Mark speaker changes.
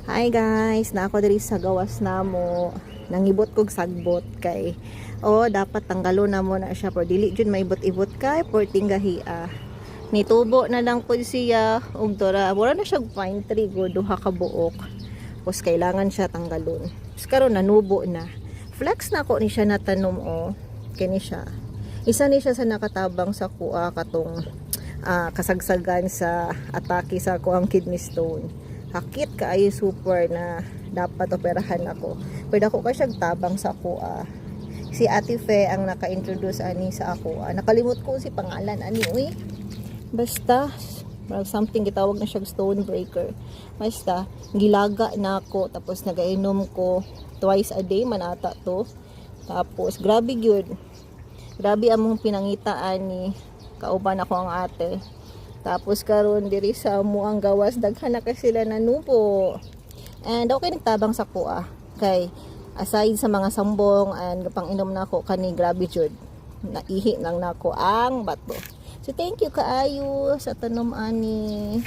Speaker 1: Hi guys, na ako diri sa gawas namo. Nangibot kog sagbot kay dapat tanggalo na mo na siya pero dili jud maibot-ibot kay porting gahia. Nitubo na lang pud siya og dora. Wala na siya pine tree go duha ka buok. Pos kailangan siya tanggalon. Karon nanubo na. Flex na ko ni siya natanom kini siya. Isa ni siya sa nakatabang sa kuha katong kasagsagan sa atake sa kuang kidney stone. Hakit kaayo super na dapat operahan ako. Pero ako kasi tabang sa kuha. Si Ate Fe ang naka-introduce ani sa ako. Nakalimot ko si pangalan ani uy. Basta something gitawag na siya stone breaker. Basta gilaga na ako tapos nagainom ko twice a day manata to. Tapos grabe gyud. Grabe among pinangitaan ni kauban ako ang ate. Tapos karon diri sa muang gawas daghan na kasi sila nanubo. And okay nagtabang sa kuha. Kay aside sa mga sambong and pang-inom na ako kani grabe jud. Naihi lang nako ang bato. So thank you kaayo sa tanom ani.